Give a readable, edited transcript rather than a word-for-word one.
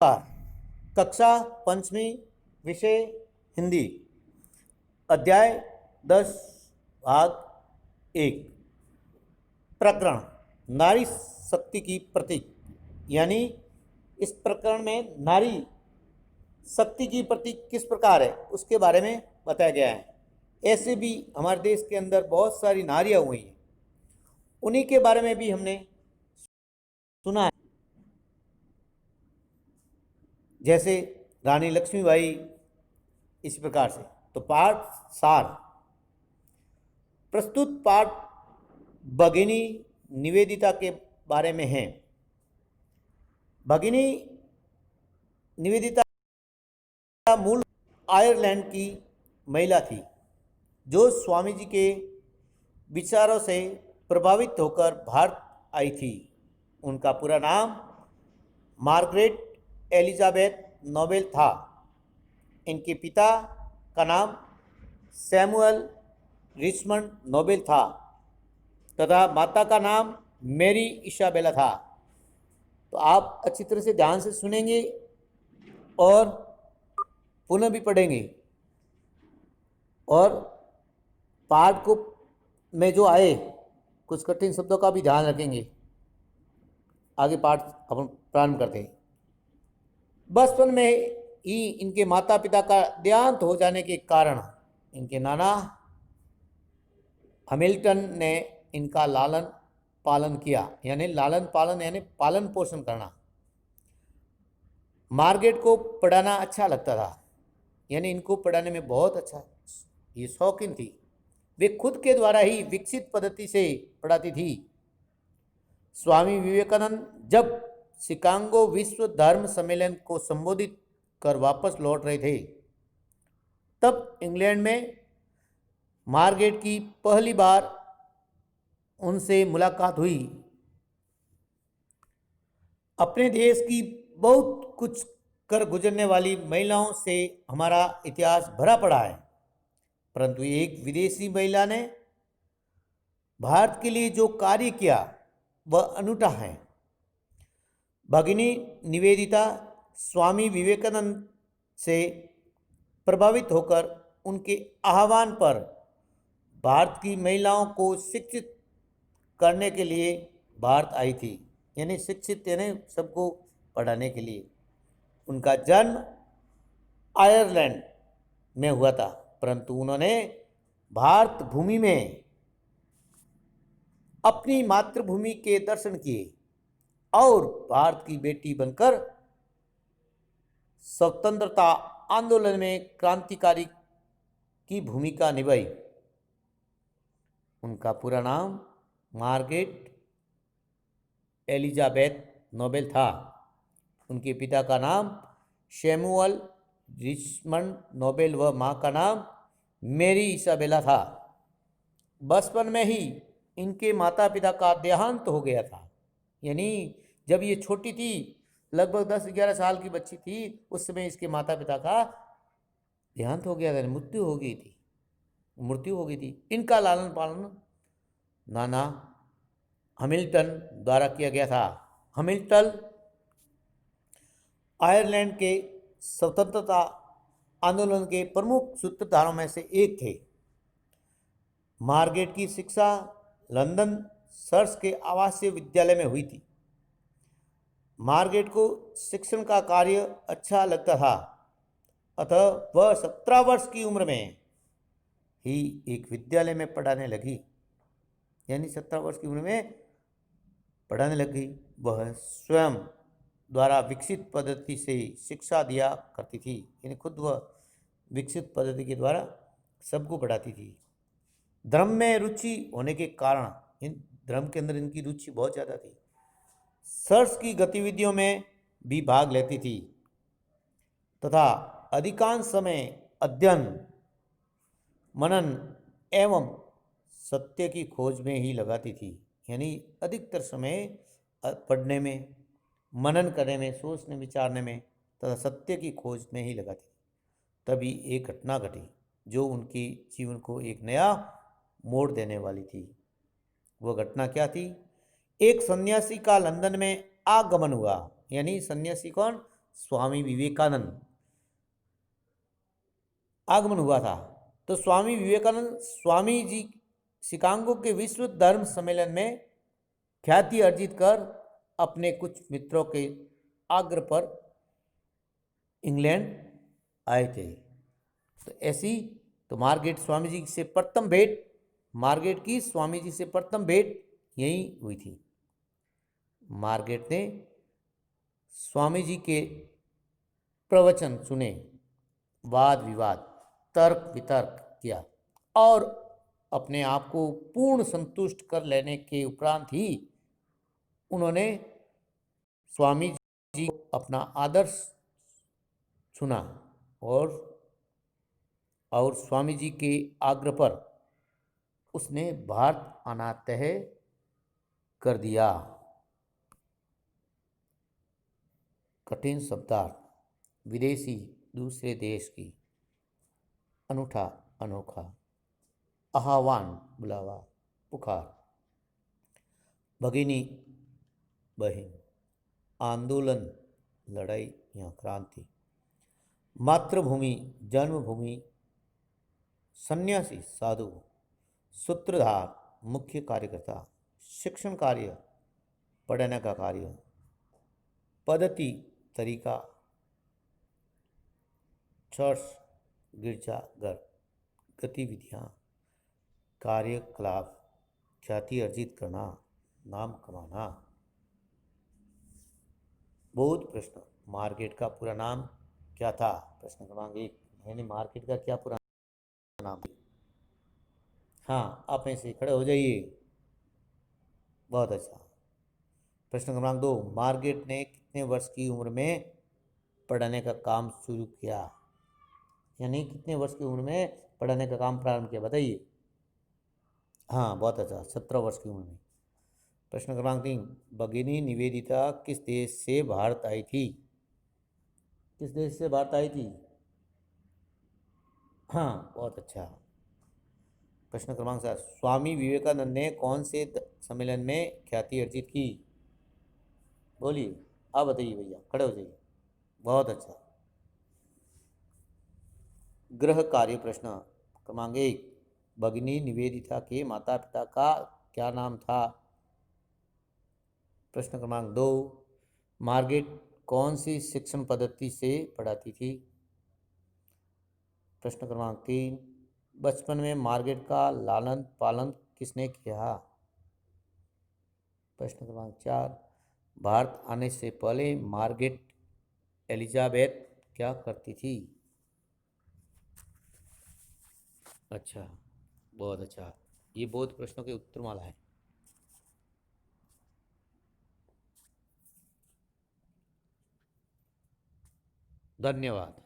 कक्षा पंचमी, विषय हिंदी, अध्याय 10, भाग 1, प्रकरण नारी शक्ति की प्रतीक। यानी इस प्रकरण में नारी शक्ति की प्रतीक किस प्रकार है उसके बारे में बताया गया है। ऐसे भी हमारे देश के अंदर बहुत सारी नारियां हुई हैं, उन्हीं के बारे में भी हमने सुना है। जैसे रानी लक्ष्मीबाई, इस प्रकार से। तो पाठ सार, प्रस्तुत पाठ भगिनी निवेदिता के बारे में है। भगिनी निवेदिता मूल आयरलैंड की महिला थी जो स्वामी जी के विचारों से प्रभावित होकर भारत आई थी। उनका पूरा नाम मार्गरेट एलिजाबेथ नोबेल था। इनके पिता का नाम सैमुअल रिचमंड नोबेल था तथा माता का नाम मेरी इसाबेला था। तो आप अच्छी तरह से ध्यान से सुनेंगे और पुनः भी पढ़ेंगे, और पाठ को में जो आए कुछ कठिन शब्दों का भी ध्यान रखेंगे। आगे पाठ अपन प्रारंभ करते हैं। बचपन में ही इनके माता पिता का देहांत हो जाने के कारण इनके नाना हैमिल्टन ने इनका लालन पालन किया। यानी लालन पालन यानी पालन पोषण करना। मार्गरेट को पढ़ाना अच्छा लगता था, यानी इनको पढ़ाने में बहुत अच्छा ये शौकीन थी। वे खुद के द्वारा ही विकसित पद्धति से पढ़ाती थी। स्वामी विवेकानंद जब शिकागो विश्व धर्म सम्मेलन को संबोधित कर वापस लौट रहे थे, तब इंग्लैंड में मार्गरेट की पहली बार उनसे मुलाकात हुई। अपने देश की बहुत कुछ कर गुजरने वाली महिलाओं से हमारा इतिहास भरा पड़ा है, परंतु एक विदेशी महिला ने भारत के लिए जो कार्य किया वह अनूठा है। भगिनी निवेदिता स्वामी विवेकानंद से प्रभावित होकर उनके आह्वान पर भारत की महिलाओं को शिक्षित करने के लिए भारत आई थी। यानी शिक्षित यानी सबको पढ़ाने के लिए। उनका जन्म आयरलैंड में हुआ था, परंतु उन्होंने भारत भूमि में अपनी मातृभूमि के दर्शन किए और भारत की बेटी बनकर स्वतंत्रता आंदोलन में क्रांतिकारी की भूमिका निभाई। उनका पूरा नाम मार्गरेट एलिजाबेथ नोबेल था। उनके पिता का नाम सैमुअल रिचमंड नोबेल व मां का नाम मेरी इसाबेला था। बचपन में ही इनके माता पिता का देहांत हो गया था। यानी जब ये छोटी थी, लगभग 10-11 साल की बच्ची थी, उस समय इसके माता पिता का देहांत हो गया था, मृत्यु हो गई थी। इनका लालन पालन नाना हैमिल्टन द्वारा किया गया था। हैमिल्टन आयरलैंड के स्वतंत्रता आंदोलन के प्रमुख सूत्रधारों में से एक थे। मार्गरेट की शिक्षा लंदन सर्स के आवासीय विद्यालय में हुई थी। मार्गरेट को शिक्षण का कार्य अच्छा लगता था, अतः वह 17 वर्ष की उम्र में ही एक विद्यालय में पढ़ाने लगी। यानी 17 वर्ष की उम्र में पढ़ाने लग गई। वह स्वयं द्वारा विकसित पद्धति से शिक्षा दिया करती थी। यानी खुद वह विकसित पद्धति के द्वारा सबको पढ़ाती थी। धर्म में रुचि होने के कारण इन धर्म के अंदर इनकी रुचि बहुत ज़्यादा थी। सर्स की गतिविधियों में भी भाग लेती थी तथा अधिकांश समय अध्ययन, मनन एवं सत्य की खोज में ही लगाती थी। यानी अधिकतर समय पढ़ने में, मनन करने में, सोचने विचारने में तथा सत्य की खोज में ही लगाती थी। तभी एक घटना घटी जो उनके जीवन को एक नया मोड़ देने वाली थी। वह घटना क्या थी? एक सन्यासी का लंदन में आगमन हुआ। यानी सन्यासी कौन? स्वामी विवेकानंद आगमन हुआ था। तो स्वामी विवेकानंद स्वामी जी शिकागो के विश्व धर्म सम्मेलन में ख्याति अर्जित कर अपने कुछ मित्रों के आग्रह पर इंग्लैंड आए थे। तो ऐसी तो मार्गरेट स्वामी जी से प्रथम भेंट, मार्गरेट की स्वामी जी से प्रथम भेंट यही हुई थी। मार्गरेट ने स्वामी जी के प्रवचन सुने, वाद विवाद, तर्क वितर्क किया और अपने आप को पूर्ण संतुष्ट कर लेने के उपरांत ही उन्होंने स्वामी जी को अपना आदर्श चुना और स्वामी जी के आग्रह पर उसने भारत आना तय कर दिया। कठिन शब्दार्थ, विदेशी, दूसरे देश की, अनूठा, अनोखा, आह्वान, बुलावा, पुकार, भगिनी, बहन, आंदोलन, लड़ाई या क्रांति, मातृभूमि, जन्मभूमि, सन्यासी, साधु, सूत्रधार, मुख्य कार्यकर्ता, शिक्षण कार्य, पढ़ने का कार्य, पद्धति, तरीका, चर्च, गिरजाघर, गतिविधियाँ, कार्यकलाप, ख्याति अर्जित करना, नाम कमाना। बहुत प्रश्न, मार्गरेट का पूरा नाम क्या था? प्रश्न क्रमांक 1, यानी मार्गरेट का क्या पूरा नाम? हाँ, आप ऐसे खड़े हो जाइए। बहुत अच्छा। प्रश्न क्रमांक 2, मार्गरेट ने कितने वर्ष की उम्र में पढ़ाने का काम शुरू किया? यानी कितने वर्ष की उम्र में पढ़ाने का काम प्रारंभ किया, बताइए। हाँ, बहुत अच्छा, 17 वर्ष की उम्र में। प्रश्न क्रमांक 3, भगिनी निवेदिता किस देश से भारत आई थी? किस देश से भारत आई थी? हाँ, बहुत अच्छा। प्रश्न क्रमांक 7, स्वामी विवेकानंद ने कौन से सम्मेलन में ख्याति अर्जित की? बोलिए, आप बताइए भैया, खड़े हो जाइए। बहुत अच्छा। गृह कार्य प्रश्न क्रमांक 1, भगिनी निवेदिता के माता पिता का क्या नाम था? प्रश्न क्रमांक 2, मार्गरेट कौन सी शिक्षण पद्धति से पढ़ाती थी? प्रश्न क्रमांक 3, बचपन में मार्गरेट का लालन पालन किसने किया? प्रश्न क्रमांक 4, भारत आने से पहले मार्गरेट एलिजाबेथ क्या करती थी? अच्छा, बहुत अच्छा। ये बहुत प्रश्नों के उत्तर माला है। धन्यवाद।